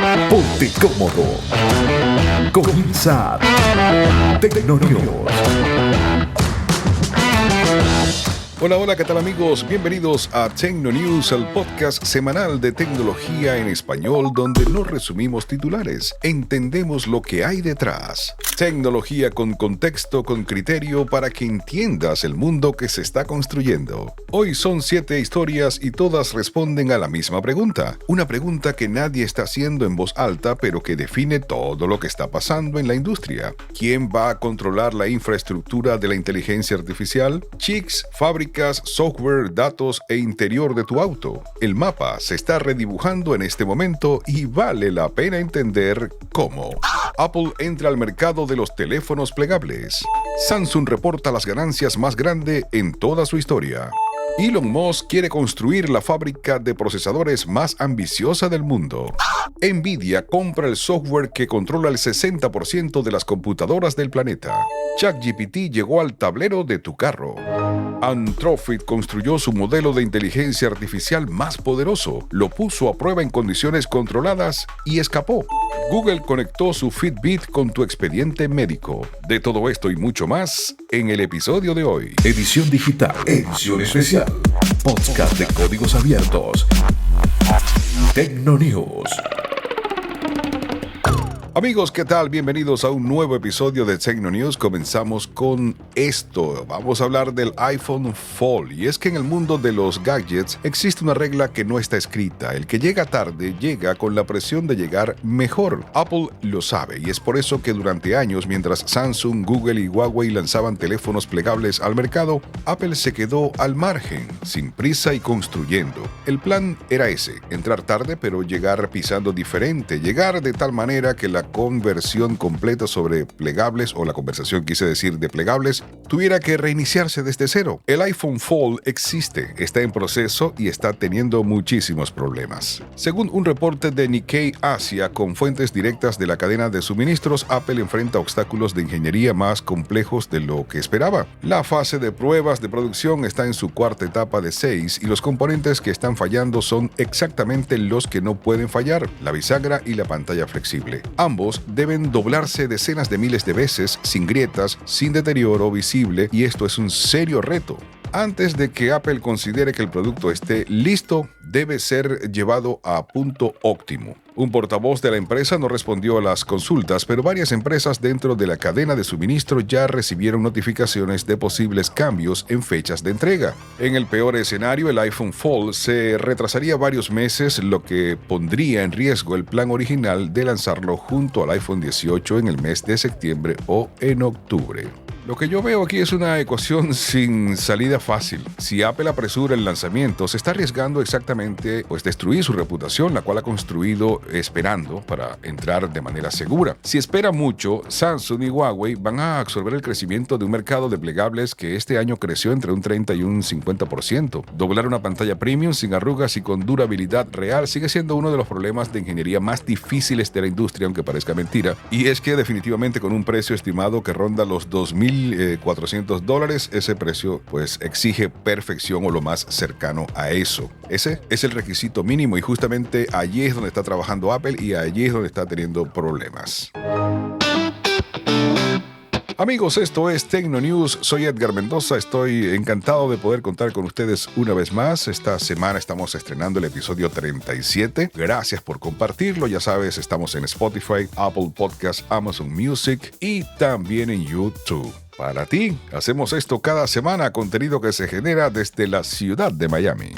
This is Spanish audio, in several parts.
Ponte cómodo. Comienza Tecnonews. Hola, ¿qué tal amigos? Bienvenidos a Tecnonews, el podcast semanal de tecnología en español donde no resumimos titulares, entendemos lo que hay detrás. Tecnología con contexto, con criterio para que entiendas el mundo que se está construyendo. Hoy son 7 historias y todas responden a la misma pregunta. Una pregunta que nadie está haciendo en voz alta, pero que define todo lo que está pasando en la industria. ¿Quién va a controlar la infraestructura de la inteligencia artificial? Chips, fábricas, software, datos e interior de tu auto. El mapa se está redibujando en este momento y vale la pena entender cómo. Apple entra al mercado de los teléfonos plegables. Samsung reporta las ganancias más grandes en toda su historia. Elon Musk quiere construir la fábrica de procesadores más ambiciosa del mundo. Nvidia compra el software que controla el 60% de las computadoras del planeta. ChatGPT llegó al tablero de tu carro. Anthropic construyó su modelo de inteligencia artificial más poderoso, lo puso a prueba en condiciones controladas y escapó. Google conectó su Fitbit con tu expediente médico. De todo esto y mucho más en el episodio de hoy. Edición digital, edición especial, podcast de códigos abiertos. Tecnonews. Amigos, ¿qué tal? Bienvenidos a un nuevo episodio de Tecnonews. Comenzamos con esto. Vamos a hablar del iPhone Fold. Y es que en el mundo de los gadgets existe una regla que no está escrita. El que llega tarde llega con la presión de llegar mejor. Apple lo sabe y es por eso que durante años, mientras Samsung, Google y Huawei lanzaban teléfonos plegables al mercado, Apple se quedó al margen, sin prisa y construyendo. El plan era ese, entrar tarde pero llegar pisando diferente, llegar de tal manera que la conversión completa sobre plegables, o la conversación quise decir de plegables, tuviera que reiniciarse desde cero. El iPhone Fold existe, está en proceso y está teniendo muchísimos problemas. Según un reporte de Nikkei Asia con fuentes directas de la cadena de suministros, Apple enfrenta obstáculos de ingeniería más complejos de lo que esperaba. La fase de pruebas de producción está en su cuarta etapa de 6 y los componentes que están fallando son exactamente los que no pueden fallar, la bisagra y la pantalla flexible. Ambos deben doblarse decenas de miles de veces, sin grietas, sin deterioro visible, y esto es un serio reto. Antes de que Apple considere que el producto esté listo, debe ser llevado a punto óptimo. Un portavoz de la empresa no respondió a las consultas, pero varias empresas dentro de la cadena de suministro ya recibieron notificaciones de posibles cambios en fechas de entrega. En el peor escenario, el iPhone Fold se retrasaría varios meses, lo que pondría en riesgo el plan original de lanzarlo junto al iPhone 18 en el mes de septiembre o en octubre. Lo que yo veo aquí es una ecuación sin salida fácil. Si Apple apresura el lanzamiento, se está arriesgando exactamente destruir su reputación, la cual ha construido esperando para entrar de manera segura. Si espera mucho, Samsung y Huawei van a absorber el crecimiento de un mercado de plegables que este año creció entre un 30 y un 50%. Doblar una pantalla premium sin arrugas y con durabilidad real sigue siendo uno de los problemas de ingeniería más difíciles de la industria, aunque parezca mentira. Y es que definitivamente con un precio estimado que ronda los $2,400, ese precio exige perfección o lo más cercano a eso. Ese es el requisito mínimo y justamente allí es donde está trabajando Apple y allí es donde está teniendo problemas. Amigos, esto es Tecnonews, soy Edgar Mendoza, estoy encantado de poder contar con ustedes una vez más. Esta semana estamos estrenando el episodio 37. Gracias por compartirlo, ya sabes, estamos en Spotify, Apple Podcasts, Amazon Music y también en YouTube. Para ti, hacemos esto cada semana, contenido que se genera desde la ciudad de Miami.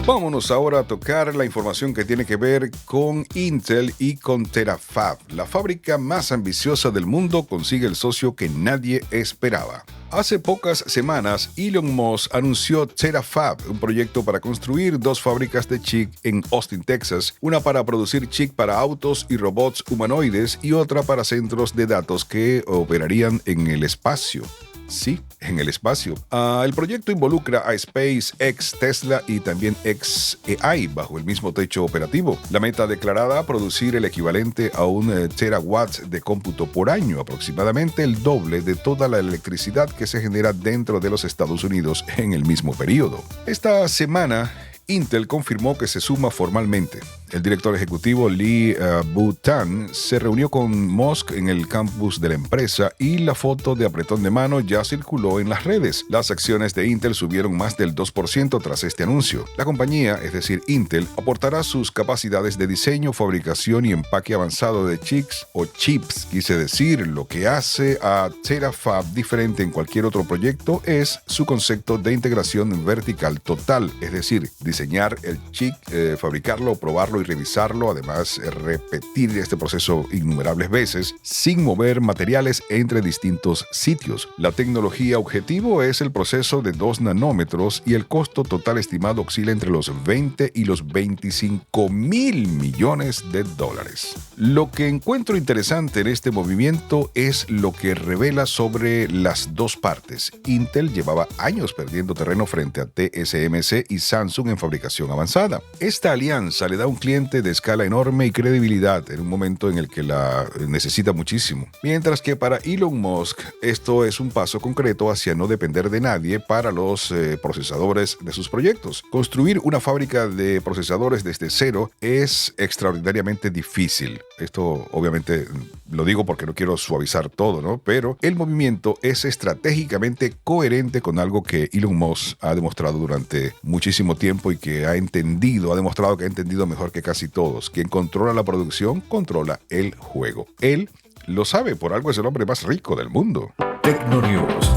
Vámonos ahora a tocar la información que tiene que ver con Intel y con Terafab. La fábrica más ambiciosa del mundo consigue el socio que nadie esperaba. Hace pocas semanas, Elon Musk anunció Terafab, un proyecto para construir 2 fábricas de chip en Austin, Texas, una para producir chip para autos y robots humanoides y otra para centros de datos que operarían en el espacio. Sí, en el espacio. El proyecto involucra a SpaceX, Tesla y también xAI bajo el mismo techo operativo. La meta declarada, producir el equivalente a 1 terawatt de cómputo por año, aproximadamente el doble de toda la electricidad que se genera dentro de los Estados Unidos en el mismo periodo. Esta semana, Intel confirmó que se suma formalmente. El director ejecutivo Lee Bhutan se reunió con Musk en el campus de la empresa y la foto de apretón de mano ya circuló en las redes. Las acciones de Intel subieron más del 2% tras este anuncio. La compañía, es decir, Intel, aportará sus capacidades de diseño, fabricación y empaque avanzado de chips, quise decir. Lo que hace a Terafab diferente en cualquier otro proyecto es su concepto de integración vertical total, es decir, diseñar el chip, fabricarlo, probarlo y revisarlo, además repetir este proceso innumerables veces sin mover materiales entre distintos sitios. La tecnología objetivo es el proceso de 2 nanómetros y el costo total estimado oscila entre los 20 y los 25 mil millones de dólares. Lo que encuentro interesante en este movimiento es lo que revela sobre las dos partes. Intel llevaba años perdiendo terreno frente a TSMC y Samsung en fabricación avanzada. Esta alianza le da a un cliente de escala enorme y credibilidad en un momento en el que la necesita muchísimo. Mientras que para Elon Musk esto es un paso concreto hacia no depender de nadie para los procesadores de sus proyectos. Construir una fábrica de procesadores desde cero es extraordinariamente difícil. Esto obviamente lo digo porque no quiero suavizar todo, ¿no? Pero el movimiento es estratégicamente coherente con algo que Elon Musk ha demostrado durante muchísimo tiempo y que ha demostrado que ha entendido mejor que casi todos. Quien controla la producción, controla el juego. Él lo sabe, por algo es el hombre más rico del mundo. Tecnonews.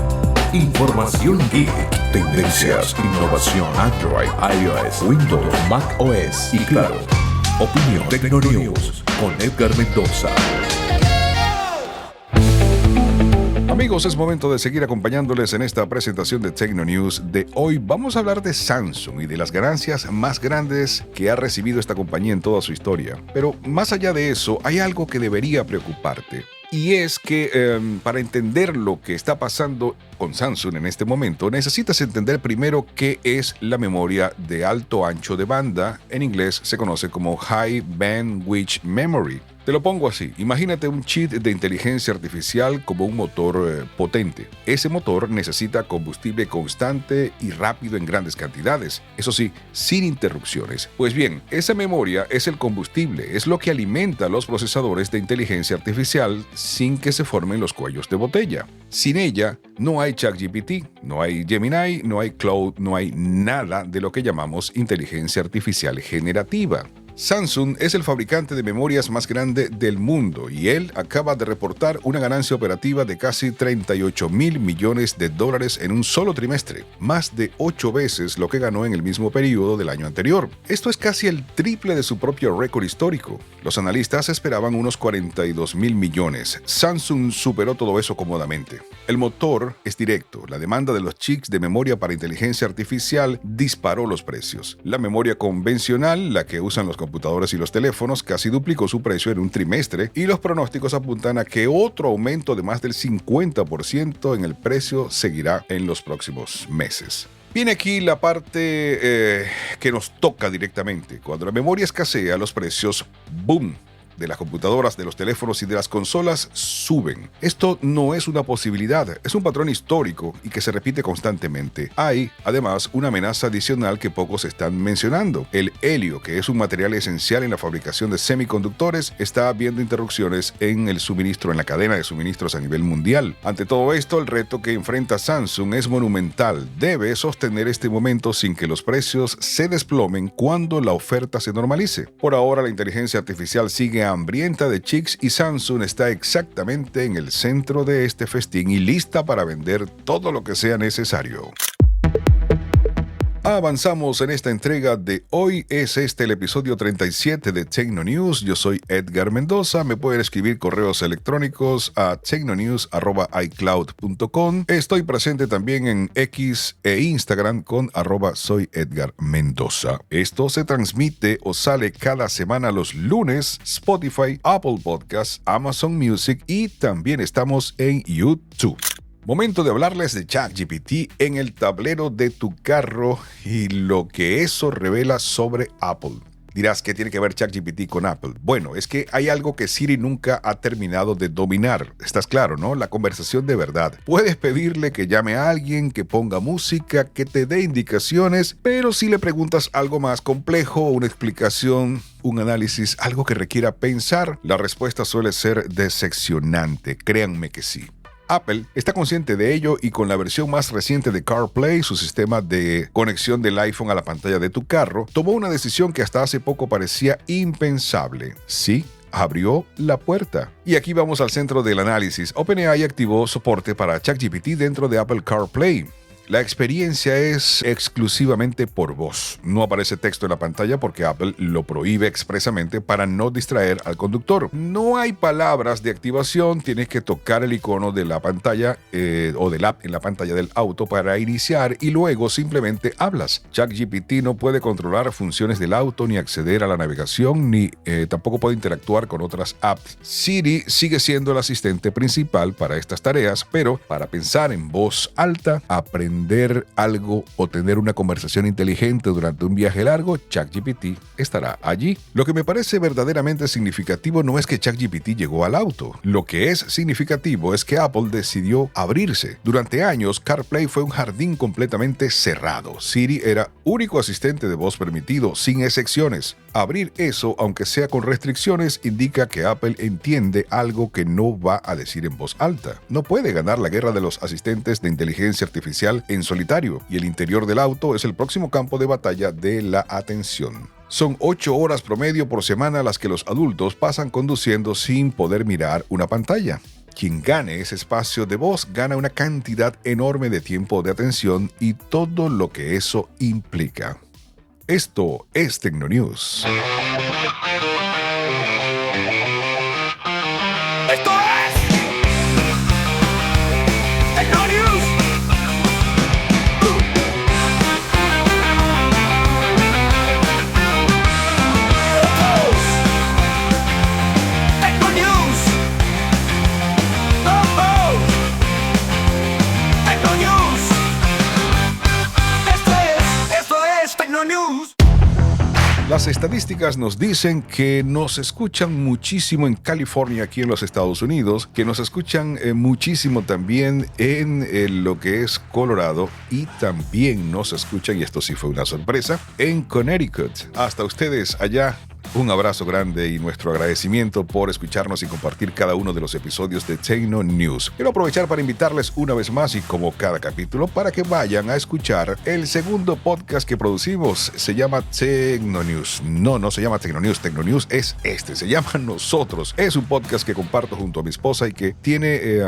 Información geek. Tendencias, innovación, Android, iOS, Windows, Mac OS y claro, opinión. Tecnonews con Edgar Mendoza. Amigos, es momento de seguir acompañándoles en esta presentación de Tecnonews de hoy. Vamos a hablar de Samsung y de las ganancias más grandes que ha recibido esta compañía en toda su historia. Pero más allá de eso, hay algo que debería preocuparte. Y es que para entender lo que está pasando con Samsung en este momento, necesitas entender primero qué es la memoria de alto ancho de banda. En inglés se conoce como High Bandwidth Memory. Te lo pongo así, imagínate un chip de inteligencia artificial como un motor potente. Ese motor necesita combustible constante y rápido en grandes cantidades, eso sí, sin interrupciones. Pues bien, esa memoria es el combustible, es lo que alimenta a los procesadores de inteligencia artificial sin que se formen los cuellos de botella. Sin ella, no hay ChatGPT, no hay Gemini, no hay Cloud, no hay nada de lo que llamamos inteligencia artificial generativa. Samsung es el fabricante de memorias más grande del mundo y él acaba de reportar una ganancia operativa de casi 38 mil millones de dólares en un solo trimestre, más de 8 veces lo que ganó en el mismo periodo del año anterior. Esto es casi el triple de su propio récord histórico. Los analistas esperaban unos 42 mil millones. Samsung superó todo eso cómodamente. El motor es directo. La demanda de los chips de memoria para inteligencia artificial disparó los precios. La memoria convencional, la que usan los computadores y los teléfonos, casi duplicó su precio en un trimestre y los pronósticos apuntan a que otro aumento de más del 50% en el precio seguirá en los próximos meses. Viene aquí la parte que nos toca directamente. Cuando la memoria escasea, los precios ¡boom!, de las computadoras, de los teléfonos y de las consolas suben. Esto no es una posibilidad, es un patrón histórico y que se repite constantemente. Hay, además, una amenaza adicional que pocos están mencionando. El helio, que es un material esencial en la fabricación de semiconductores, está viendo interrupciones en el suministro, en la cadena de suministros a nivel mundial. Ante todo esto, el reto que enfrenta Samsung es monumental. Debe sostener este momento sin que los precios se desplomen cuando la oferta se normalice. Por ahora, la inteligencia artificial sigue hambrienta de chips y Samsung está exactamente en el centro de este festín y lista para vender todo lo que sea necesario. Avanzamos en esta entrega de hoy. Es este el episodio 37 de Tecnonews. Yo soy Edgar Mendoza. Me pueden escribir correos electrónicos a tecnonews@icloud.com. Estoy presente también en X e Instagram con @soyedgarmendoza. Esto se transmite o sale cada semana los lunes, Spotify, Apple Podcasts, Amazon Music y también estamos en YouTube. Momento de hablarles de ChatGPT en el tablero de tu carro y lo que eso revela sobre Apple. Dirás, ¿qué tiene que ver ChatGPT con Apple? Bueno, es que hay algo que Siri nunca ha terminado de dominar. Estás claro, ¿no? La conversación de verdad. Puedes pedirle que llame a alguien, que ponga música, que te dé indicaciones, pero si le preguntas algo más complejo, una explicación, un análisis, algo que requiera pensar, la respuesta suele ser decepcionante. Créanme que sí. Apple está consciente de ello y con la versión más reciente de CarPlay, su sistema de conexión del iPhone a la pantalla de tu carro, tomó una decisión que hasta hace poco parecía impensable. Sí, abrió la puerta. Y aquí vamos al centro del análisis. OpenAI activó soporte para ChatGPT dentro de Apple CarPlay. La experiencia es exclusivamente por voz. No aparece texto en la pantalla porque Apple lo prohíbe expresamente para no distraer al conductor. No hay palabras de activación, tienes que tocar el icono de la pantalla o del app en la pantalla del auto para iniciar y luego simplemente hablas. ChatGPT no puede controlar funciones del auto ni acceder a la navegación ni tampoco puede interactuar con otras apps. Siri sigue siendo el asistente principal para estas tareas, pero para pensar en voz alta, aprender algo o tener una conversación inteligente durante un viaje largo, ChatGPT estará allí. Lo que me parece verdaderamente significativo no es que ChatGPT llegó al auto. Lo que es significativo es que Apple decidió abrirse. Durante años, CarPlay fue un jardín completamente cerrado. Siri era único asistente de voz permitido, sin excepciones. Abrir eso, aunque sea con restricciones, indica que Apple entiende algo que no va a decir en voz alta. No puede ganar la guerra de los asistentes de inteligencia artificial en solitario, y el interior del auto es el próximo campo de batalla de la atención. Son 8 horas promedio por semana las que los adultos pasan conduciendo sin poder mirar una pantalla. Quien gane ese espacio de voz gana una cantidad enorme de tiempo de atención y todo lo que eso implica. Esto es Tecnonews. ¡Esto es Tecnonews! Tecnonews! Tecnonews! Esto es Tecnonews! Las estadísticas nos dicen que nos escuchan muchísimo en California, aquí en los Estados Unidos, que nos escuchan muchísimo también en lo que es Colorado y también nos escuchan, y esto sí fue una sorpresa, en Connecticut. Hasta ustedes allá. Un abrazo grande y nuestro agradecimiento por escucharnos y compartir cada uno de los episodios de Tecnonews. Quiero aprovechar para invitarles una vez más y como cada capítulo para que vayan a escuchar el segundo podcast que producimos. Se llama Tecnonews. No se llama Tecnonews. Tecnonews es se llama Nosotros. Es un podcast que comparto junto a mi esposa y que tiene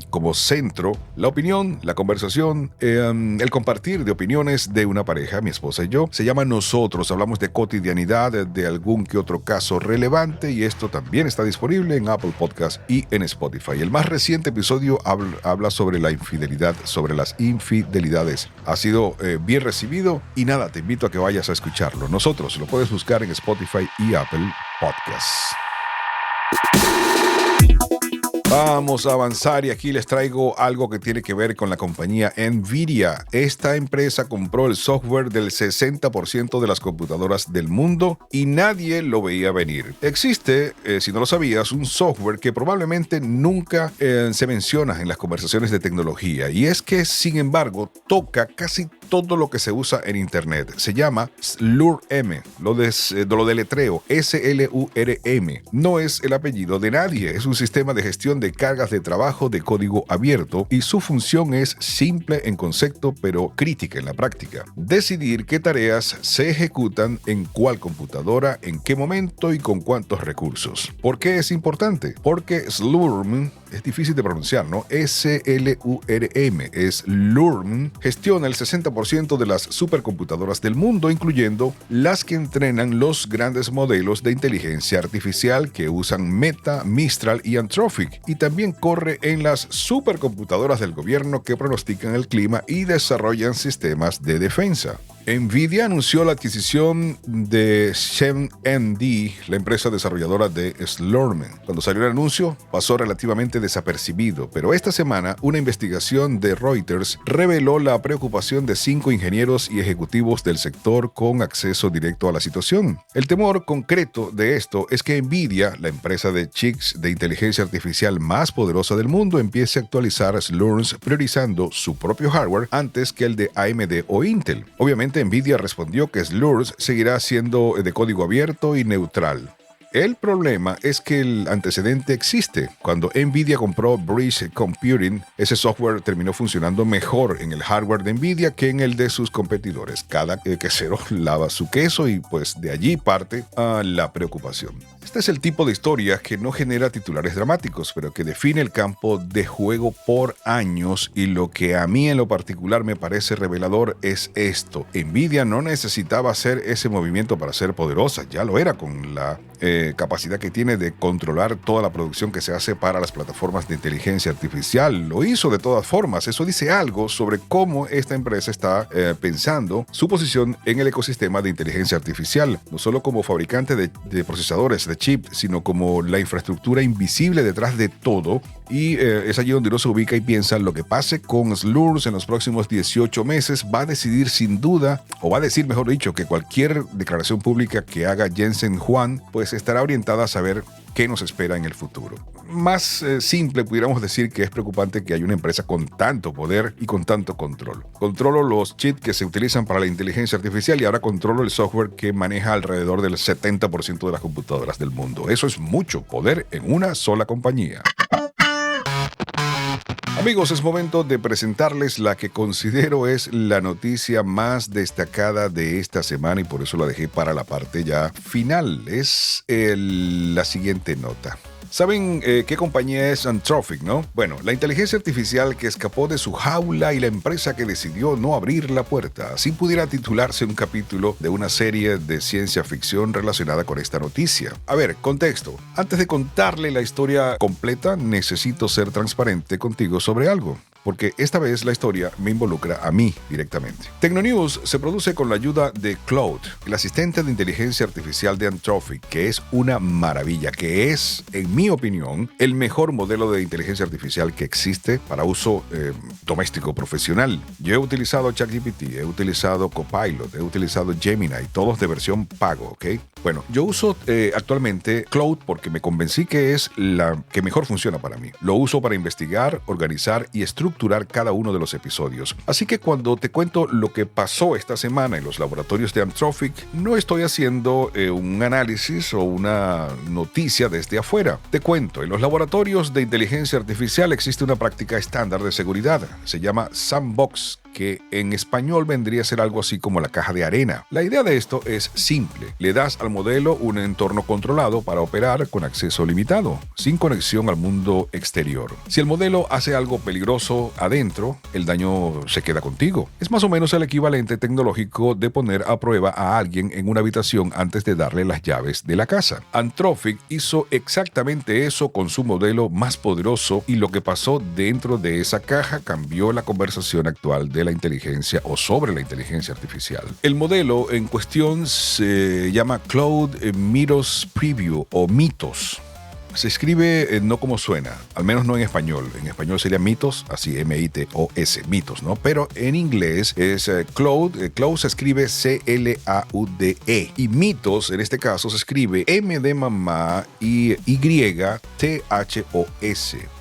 como centro la opinión, la conversación, el compartir de opiniones de una pareja, mi esposa y yo. Se llama Nosotros. Hablamos de cotidianidad, de algún que otro caso relevante y esto también está disponible en Apple Podcast y en Spotify. El más reciente episodio habla sobre la infidelidad, sobre las infidelidades. Ha sido bien recibido y nada, te invito a que vayas a escucharlo. Nosotros lo puedes buscar en Spotify y Apple Podcasts. Vamos a avanzar y aquí les traigo algo que tiene que ver con la compañía Nvidia. Esta empresa compró el software del 60% de las computadoras del mundo y nadie lo veía venir. Existe, si no lo sabías, un software que probablemente nunca se menciona en las conversaciones de tecnología y es que, sin embargo, toca casi todo lo que se usa en Internet. Se llama Slurm, lo deletreo, S-L-U-R-M. No es el apellido de nadie, es un sistema de gestión de cargas de trabajo de código abierto y su función es simple en concepto pero crítica en la práctica. Decidir qué tareas se ejecutan en cuál computadora, en qué momento y con cuántos recursos. ¿Por qué es importante? Porque Slurm es difícil de pronunciar, ¿no? S-L-U-R-M. Slurm gestiona el 60% de las supercomputadoras del mundo, incluyendo las que entrenan los grandes modelos de inteligencia artificial que usan Meta, Mistral y Anthropic, y también corre en las supercomputadoras del gobierno que pronostican el clima y desarrollan sistemas de defensa. Nvidia anunció la adquisición de ShemMD, la empresa desarrolladora de Slurm. Cuando salió el anuncio, pasó relativamente desapercibido, pero esta semana una investigación de Reuters reveló la preocupación de 5 ingenieros y ejecutivos del sector con acceso directo a la situación. El temor concreto de esto es que Nvidia, la empresa de chips de inteligencia artificial más poderosa del mundo, empiece a actualizar Slurm priorizando su propio hardware antes que el de AMD o Intel. Obviamente, Nvidia respondió que Slurm seguirá siendo de código abierto y neutral. El problema es que el antecedente existe. Cuando Nvidia compró Breeze Computing, ese software terminó funcionando mejor en el hardware de Nvidia que en el de sus competidores. Cada quesero lava su queso y pues de allí parte la preocupación. Este es el tipo de historia que no genera titulares dramáticos, pero que define el campo de juego por años, y lo que a mí en lo particular me parece revelador es esto. Nvidia no necesitaba hacer ese movimiento para ser poderosa, ya lo era con la capacidad que tiene de controlar toda la producción que se hace para las plataformas de inteligencia artificial. Lo hizo de todas formas. Eso dice algo sobre cómo esta empresa está pensando su posición en el ecosistema de inteligencia artificial, no solo como fabricante de procesadores, de chip, sino como la infraestructura invisible detrás de todo. Y es allí donde uno se ubica y piensa: lo que pase con Slurm en los próximos 18 meses va a decidir sin duda, o va a decir mejor dicho, que cualquier declaración pública que haga Jensen Huang pues estará orientada a saber qué nos espera en el futuro. Más simple, pudiéramos decir que es preocupante que haya una empresa con tanto poder y con tanto control. Controlo los chips que se utilizan para la inteligencia artificial y ahora controlo el software que maneja alrededor del 70% de las computadoras del mundo. Eso es mucho poder en una sola compañía. Amigos, es momento de presentarles la que considero es la noticia más destacada de esta semana, y por eso la dejé para la parte ya final. Es la siguiente nota. ¿Saben qué compañía es Anthropic, no? Bueno, la inteligencia artificial que escapó de su jaula y la empresa que decidió no abrir la puerta. Así pudiera titularse un capítulo de una serie de ciencia ficción relacionada con esta noticia. A ver, contexto. Antes de contarle la historia completa, necesito ser transparente contigo sobre algo, porque esta vez la historia me involucra a mí directamente. Tecnonews se produce con la ayuda de Claude, el asistente de inteligencia artificial de Anthropic, que es una maravilla, que es, en mi opinión, el mejor modelo de inteligencia artificial que existe para uso doméstico profesional. Yo he utilizado ChatGPT, he utilizado Copilot, he utilizado Gemini, todos de versión pago, ¿ok? Bueno, yo uso actualmente Claude porque me convencí que es la que mejor funciona para mí. Lo uso para investigar, organizar y estructurar cada uno de los episodios. Así que cuando te cuento lo que pasó esta semana en los laboratorios de Anthropic, no estoy haciendo un análisis o una noticia desde afuera. Te cuento, en los laboratorios de inteligencia artificial existe una práctica estándar de seguridad. Se llama Sandbox, que en español vendría a ser algo así como la caja de arena. La idea de esto es simple. Le das al modelo un entorno controlado para operar con acceso limitado, sin conexión al mundo exterior. Si el modelo hace algo peligroso adentro, el daño se queda contigo. Es más o menos el equivalente tecnológico de poner a prueba a alguien en una habitación antes de darle las llaves de la casa. Anthropic hizo exactamente eso con su modelo más poderoso, y lo que pasó dentro de esa caja cambió la conversación actual de la inteligencia o sobre la inteligencia artificial. El modelo en cuestión se llama Claude Mythos Preview o Mitos. Se escribe no como suena, al menos no en español. En español sería mitos, así M-I-T-O-S, mitos, ¿no? Pero en inglés es Claude. Claude se escribe C-L-A-U-D-E. Y mitos, en este caso, se escribe M de mamá y Y-T-H-O-S.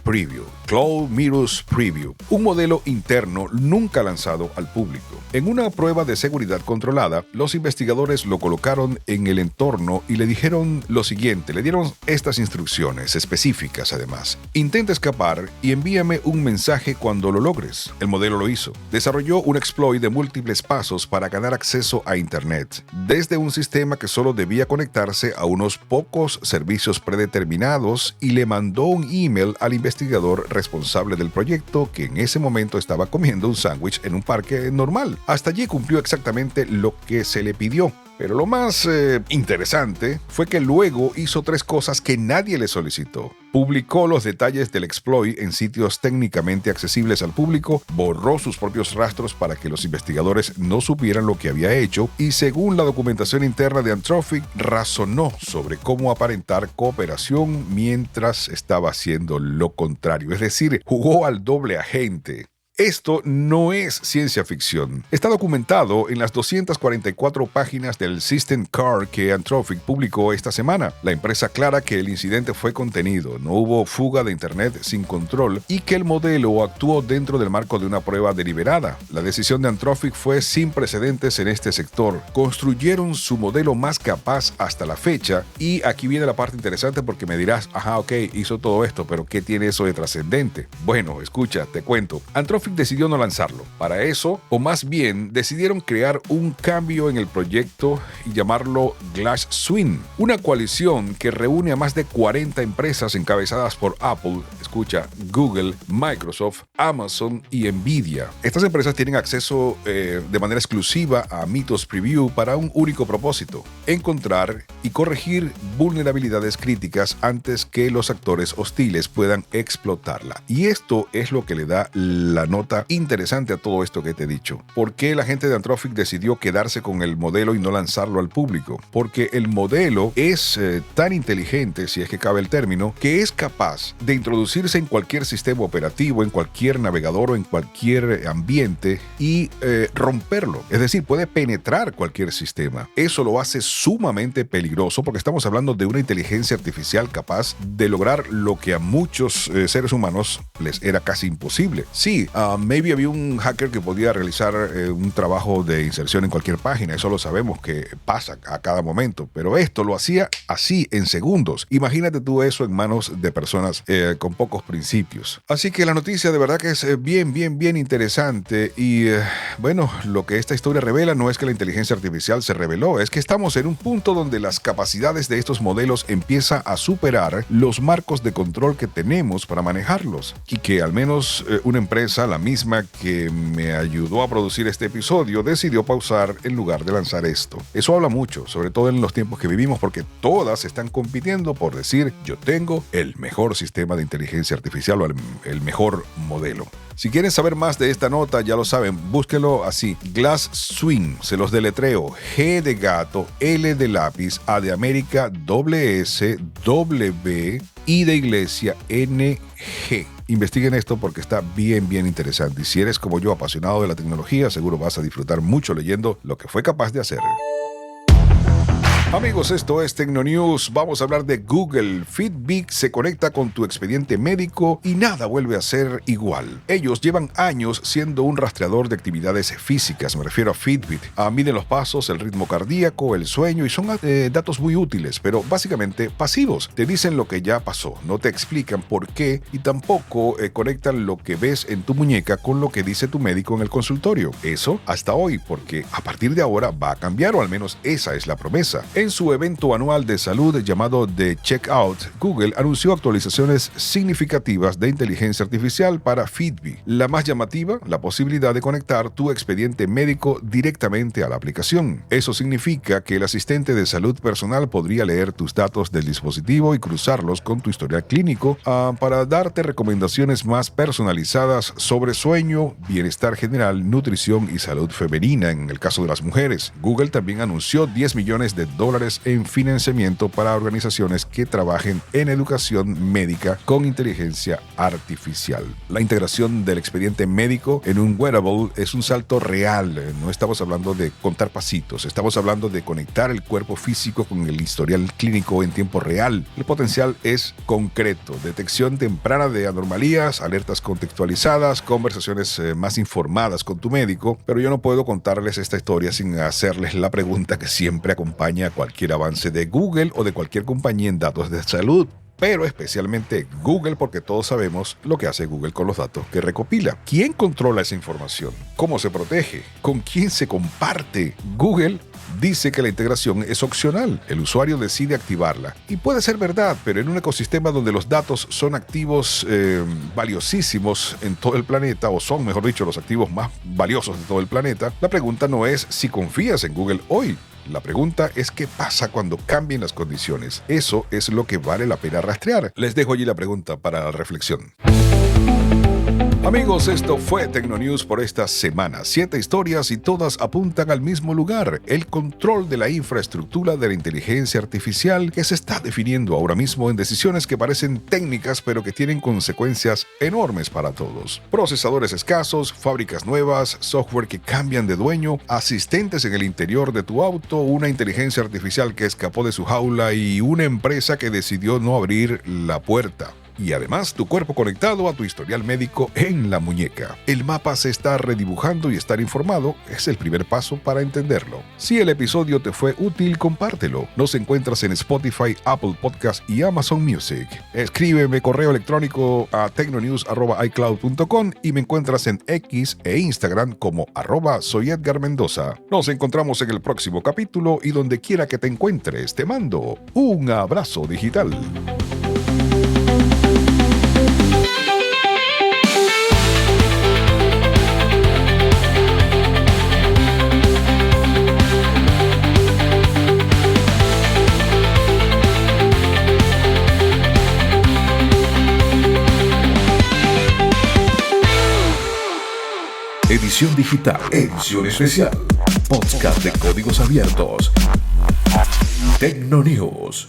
Preview. Claude Mythos Preview. Un modelo interno nunca lanzado al público. En una prueba de seguridad controlada, los investigadores lo colocaron en el entorno y le dijeron lo siguiente. Le dieron estas instrucciones específicas además. Intenta escapar y envíame un mensaje cuando lo logres. El modelo lo hizo. Desarrolló un exploit de múltiples pasos para ganar acceso a Internet, desde un sistema que solo debía conectarse a unos pocos servicios predeterminados, y le mandó un email al investigador responsable del proyecto, que en ese momento estaba comiendo un sándwich en un parque normal. Hasta allí cumplió exactamente lo que se le pidió. Pero lo más interesante fue que luego hizo 3 cosas que nadie le solicitó. Publicó los detalles del exploit en sitios técnicamente accesibles al público, borró sus propios rastros para que los investigadores no supieran lo que había hecho y, según la documentación interna de Anthropic, razonó sobre cómo aparentar cooperación mientras estaba haciendo lo contrario, es decir, jugó al doble agente. Esto no es ciencia ficción. Está documentado en las 244 páginas del System Card que Anthropic publicó esta semana. La empresa aclara que el incidente fue contenido, no hubo fuga de Internet sin control y que el modelo actuó dentro del marco de una prueba deliberada. La decisión de Anthropic fue sin precedentes en este sector. Construyeron su modelo más capaz hasta la fecha y aquí viene la parte interesante porque me dirás, ok, hizo todo esto, pero ¿qué tiene eso de trascendente? Bueno, escucha, te cuento. Anthropic decidió no lanzarlo. Para eso, o más bien, decidieron crear un cambio en el proyecto y llamarlo Glass Swing, una coalición que reúne a más de 40 empresas encabezadas por Apple, escucha, Google, Microsoft, Amazon y Nvidia. Estas empresas tienen acceso de manera exclusiva a Mythos Preview para un único propósito: encontrar y corregir vulnerabilidades críticas antes que los actores hostiles puedan explotarla. Y esto es lo que le da la nota interesante a todo esto que te he dicho. ¿Por qué la gente de Anthropic decidió quedarse con el modelo y no lanzarlo al público? Porque el modelo es tan inteligente, si es que cabe el término, que es capaz de introducirse en cualquier sistema operativo, en cualquier navegador o en cualquier ambiente y romperlo. Es decir, puede penetrar cualquier sistema. Eso lo hace sumamente peligroso porque estamos hablando de una inteligencia artificial capaz de lograr lo que a muchos seres humanos les era casi imposible. Sí, maybe había un hacker que podía realizar un trabajo de inserción en cualquier página, eso lo sabemos que pasa a cada momento, pero esto lo hacía así en segundos. Imagínate tú eso en manos de personas con pocos principios. Así que la noticia de verdad que es bien interesante y bueno, lo que esta historia revela no es que la inteligencia artificial se reveló, es que estamos en un punto donde las capacidades de estos modelos empieza a superar los marcos de control que tenemos para manejarlos y que al menos una empresa, la misma que me ayudó a producir este episodio, decidió pausar en lugar de lanzar esto. Eso habla mucho, sobre todo en los tiempos que vivimos, porque todas están compitiendo por decir, yo tengo el mejor sistema de inteligencia artificial o el mejor modelo. Si quieren saber más de esta nota, ya lo saben, búsquenlo así, Glass Swing, se los deletreo, G de gato, L de lápiz, A de América, S, W, I de iglesia, N, G. Investiguen esto porque está bien interesante y si eres como yo apasionado de la tecnología, seguro vas a disfrutar mucho leyendo lo que fue capaz de hacer. Amigos, esto es Tecnonews. Vamos a hablar de Google. Fitbit se conecta con tu expediente médico y nada vuelve a ser igual. Ellos llevan años siendo un rastreador de actividades físicas, me refiero a Fitbit. Miden los pasos, el ritmo cardíaco, el sueño y son datos muy útiles, pero básicamente pasivos. Te dicen lo que ya pasó, no te explican por qué y tampoco conectan lo que ves en tu muñeca con lo que dice tu médico en el consultorio. Eso hasta hoy, porque a partir de ahora va a cambiar, o al menos esa es la promesa. En su evento anual de salud llamado The Checkout, Google anunció actualizaciones significativas de inteligencia artificial para Fitbit. La más llamativa, la posibilidad de conectar tu expediente médico directamente a la aplicación. Eso significa que el asistente de salud personal podría leer tus datos del dispositivo y cruzarlos con tu historial clínico para darte recomendaciones más personalizadas sobre sueño, bienestar general, nutrición y salud femenina en el caso de las mujeres. Google también anunció $10 millones en financiamiento para organizaciones que trabajen en educación médica con inteligencia artificial. La integración del expediente médico en un wearable es un salto real. No estamos hablando de contar pasitos, estamos hablando de conectar el cuerpo físico con el historial clínico en tiempo real. El potencial es concreto. Detección temprana de anomalías, alertas contextualizadas, conversaciones más informadas con tu médico, pero yo no puedo contarles esta historia sin hacerles la pregunta que siempre acompaña a cualquier avance de Google o de cualquier compañía en datos de salud, pero especialmente Google, porque todos sabemos lo que hace Google con los datos que recopila. ¿Quién controla esa información? ¿Cómo se protege? ¿Con quién se comparte? Google dice que la integración es opcional. El usuario decide activarla. Y puede ser verdad, pero en un ecosistema donde los datos son activos valiosísimos en todo el planeta, o son, mejor dicho, los activos más valiosos de todo el planeta, la pregunta no es si confías en Google hoy. La pregunta es qué pasa cuando cambien las condiciones. Eso es lo que vale la pena rastrear. Les dejo allí la pregunta para la reflexión. Amigos, esto fue Tecnonews por esta semana. 7 historias y todas apuntan al mismo lugar: el control de la infraestructura de la inteligencia artificial que se está definiendo ahora mismo en decisiones que parecen técnicas pero que tienen consecuencias enormes para todos. Procesadores escasos, fábricas nuevas, software que cambian de dueño, asistentes en el interior de tu auto, una inteligencia artificial que escapó de su jaula y una empresa que decidió no abrir la puerta. Y además tu cuerpo conectado a tu historial médico en la muñeca. El mapa se está redibujando y estar informado es el primer paso para entenderlo. Si el episodio te fue útil, compártelo. Nos encuentras en Spotify, Apple Podcasts y Amazon Music. Escríbeme correo electrónico a tecnonews@icloud.com y me encuentras en X e Instagram como @soyedgarmendoza. Nos encontramos en el próximo capítulo y donde quiera que te encuentres, te mando un abrazo digital. Edición digital, edición especial, podcast de códigos abiertos. Tecnonews.